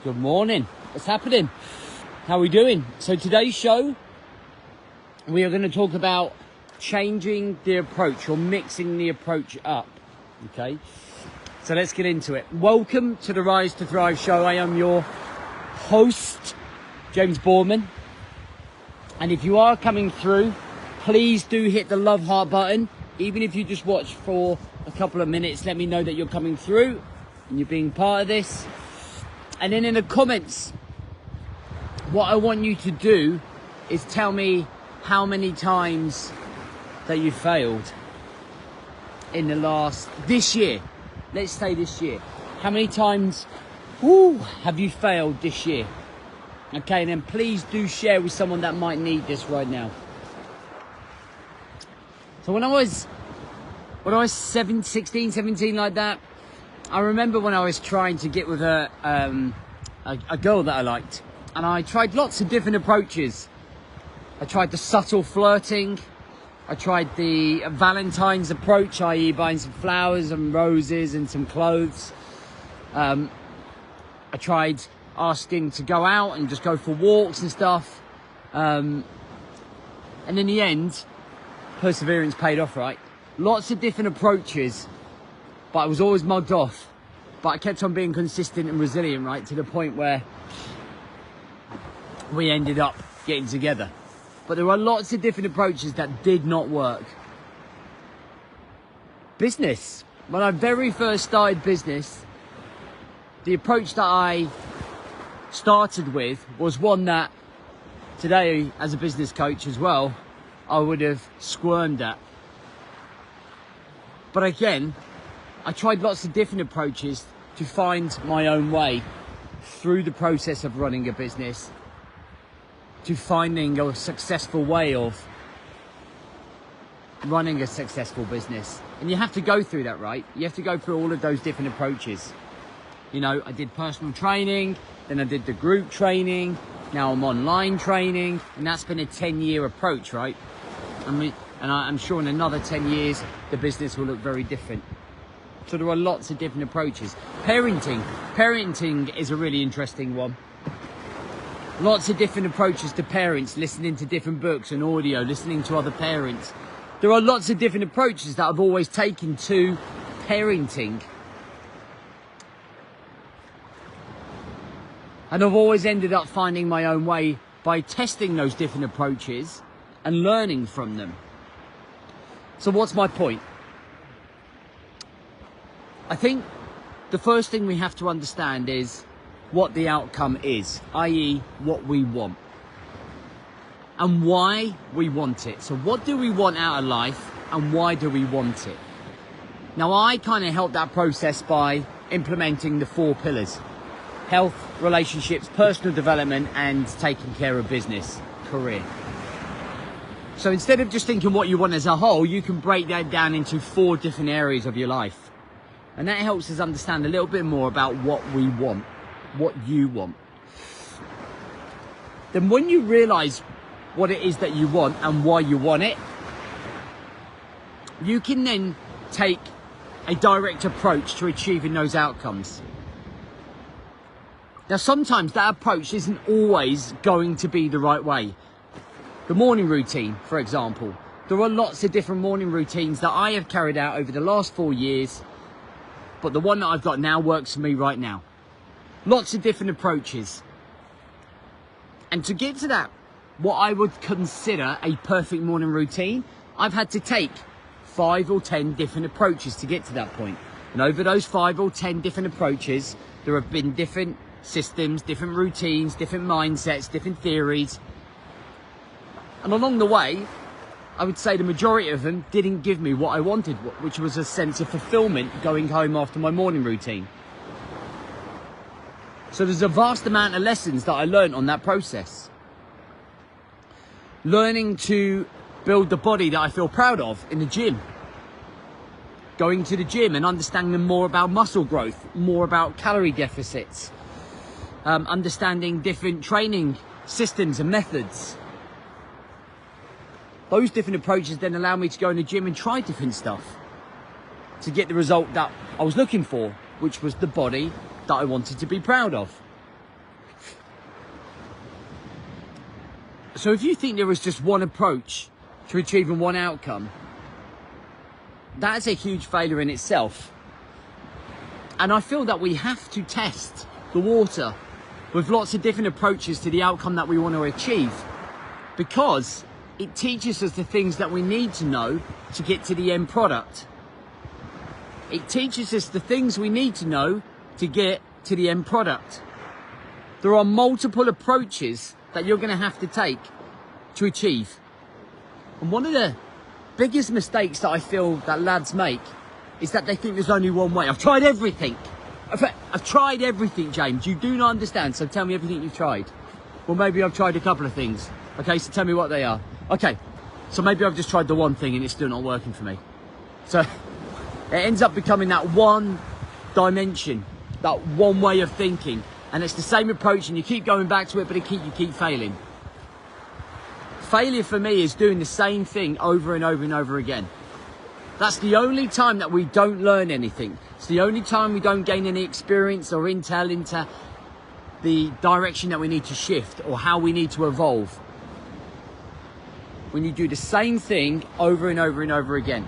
Good morning. What's happening? How are we doing? So today's show, we are going to talk about changing the approach or mixing the approach up. Okay. So let's get into it. Welcome to the Rise to Thrive show. I am your host, James Boorman. And if you are coming through, please do hit the love heart button. Even if you just watch for a couple of minutes, let me know that you're coming through and you're being part of this. And then in the comments, what I want you to do is tell me how many times that you failed in this year. Let's say this year. How many times have you failed this year? Okay, and then please do share with someone that might need this right now. So when I was 16, 17 like that, I remember when I was trying to get with a girl that I liked, and I tried lots of different approaches. I tried the subtle flirting. I tried the Valentine's approach, i.e. buying some flowers and roses and some clothes. I tried asking to go out and just go for walks and stuff. And in the end, perseverance paid off, right? Lots of different approaches, but I was always mugged off. But I kept on being consistent and resilient, right? To the point where we ended up getting together. But there were lots of different approaches that did not work. Business. When I very first started business, the approach that I started with was one that today, as a business coach as well, I would have squirmed at. But again, I tried lots of different approaches to find my own way through the process of running a business, to finding a successful way of running a successful business. And you have to go through that, right? You have to go through all of those different approaches. You know, I did personal training, then I did the group training, now I'm online training, and that's been a 10-year approach, right? And I'm sure in another 10 years, the business will look very different. So there are lots of different approaches. Parenting is a really interesting one. Lots of different approaches to parents, listening to different books and audio, listening to other parents. There are lots of different approaches that I've always taken to parenting. And I've always ended up finding my own way by testing those different approaches and learning from them. So what's my point? I think the first thing we have to understand is what the outcome is, i.e. what we want and why we want it. So what do we want out of life and why do we want it? Now I kind of help that process by implementing the 4 pillars: health, relationships, personal development, and taking care of business, career. So instead of just thinking what you want as a whole, you can break that down into 4 different areas of your life. And that helps us understand a little bit more about what we want, what you want. Then when you realize what it is that you want and why you want it, you can then take a direct approach to achieving those outcomes. Now, sometimes that approach isn't always going to be the right way. The morning routine, for example. There are lots of different morning routines that I have carried out over the last 4 years, but the one that I've got now works for me right now. Lots of different approaches. And to get to that, what I would consider a perfect morning routine, I've had to take 5 or 10 different approaches to get to that point. And over those 5 or 10 different approaches, there have been different systems, different routines, different mindsets, different theories. And along the way, I would say the majority of them didn't give me what I wanted, which was a sense of fulfillment going home after my morning routine. So there's a vast amount of lessons that I learned on that process. Learning to build the body that I feel proud of in the gym. Going to the gym and understanding more about muscle growth, more about calorie deficits. Understanding different training systems and methods. Those different approaches then allow me to go in the gym and try different stuff to get the result that I was looking for, which was the body that I wanted to be proud of. So if you think there is just one approach to achieving one outcome, that's a huge failure in itself. And I feel that we have to test the water with lots of different approaches to the outcome that we want to achieve, because it teaches us the things that we need to know to get to the end product. It teaches us the things we need to know to get to the end product. There are multiple approaches that you're going to have to take to achieve. And one of the biggest mistakes that I feel that lads make is that they think there's only one way. I've tried everything. I've tried everything, James. You do not understand, so tell me everything you've tried. Well, maybe I've tried a couple of things. Okay, so tell me what they are. Okay, so maybe I've just tried the one thing and it's still not working for me. So it ends up becoming that one dimension, that one way of thinking. And it's the same approach and you keep going back to it, but you keep failing. Failure for me is doing the same thing over and over and over again. That's the only time that we don't learn anything. It's the only time we don't gain any experience or intel into the direction that we need to shift or how we need to evolve. When you do the same thing over and over and over again,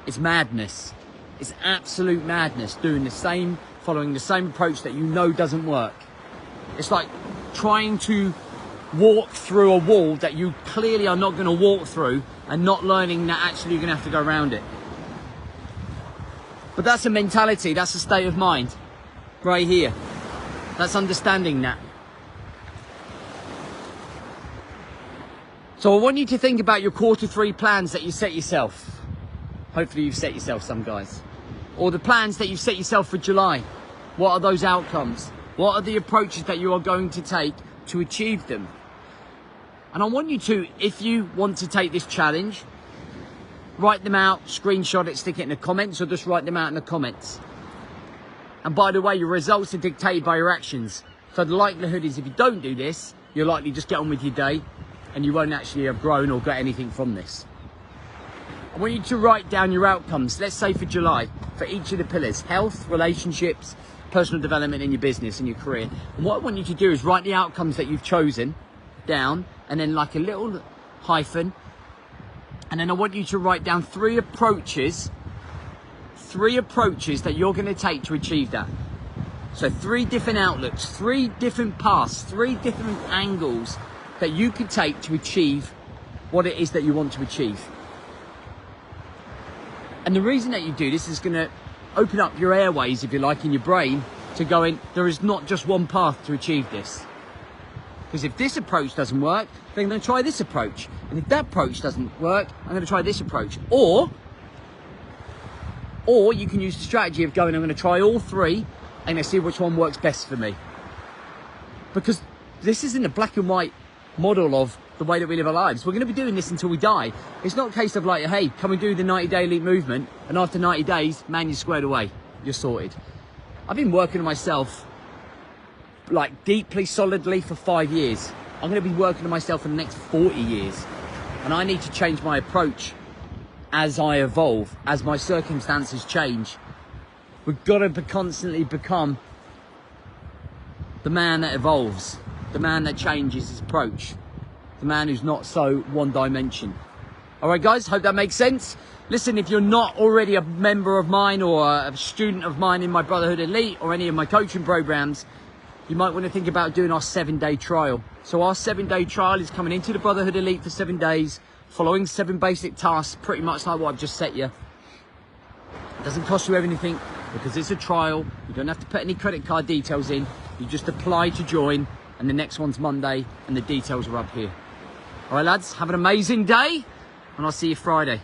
it's madness. It's absolute madness doing the same, following the same approach that you know doesn't work. It's like trying to walk through a wall that you clearly are not going to walk through and not learning that actually you're going to have to go around it. But that's a mentality, that's a state of mind right here. That's understanding that. So I want you to think about your Q3 plans that you set yourself. Hopefully you've set yourself some, guys. Or the plans that you've set yourself for July. What are those outcomes? What are the approaches that you are going to take to achieve them? And I want you to, if you want to take this challenge, write them out, screenshot it, stick it in the comments, or just write them out in the comments. And by the way, your results are dictated by your actions. So the likelihood is if you don't do this, you're likely to just get on with your day and you won't actually have grown or got anything from this. I want you to write down your outcomes, let's say for July, for each of the pillars: health, relationships, personal development in your business and your career. And what I want you to do is write the outcomes that you've chosen down, and then like a little hyphen, and then I want you to write down three approaches that you're going to take to achieve that. So 3 different outlooks, 3 different paths, 3 different angles that you could take to achieve what it is that you want to achieve. And the reason that you do this is going to open up your airways, if you like, in your brain to going, there is not just one path to achieve this. Because if this approach doesn't work, then I'm going to try this approach. And if that approach doesn't work, I'm going to try this approach. Or you can use the strategy of going, I'm going to try all 3 and I see which one works best for me. Because this isn't a black and white model of the way that we live our lives. We're going to be doing this until we die. It's not a case of like, hey, come and do the 90-day elite movement, and after 90 days, man, you're squared away. You're sorted. I've been working on myself like deeply, solidly for 5 years. I'm going to be working on myself for the next 40 years. And I need to change my approach as I evolve, as my circumstances change. We've got to constantly become the man that evolves, the man that changes his approach, the man who's not so one dimension. All right, guys, hope that makes sense. Listen, if you're not already a member of mine or a student of mine in my Brotherhood Elite or any of my coaching programs, you might want to think about doing our 7-day trial. So our 7-day trial is coming into the Brotherhood Elite for 7 days, following 7 basic tasks, pretty much like what I've just set you. It doesn't cost you anything because it's a trial. You don't have to put any credit card details in. You just apply to join, and the next one's Monday, and the details are up here. All right, lads, have an amazing day, and I'll see you Friday.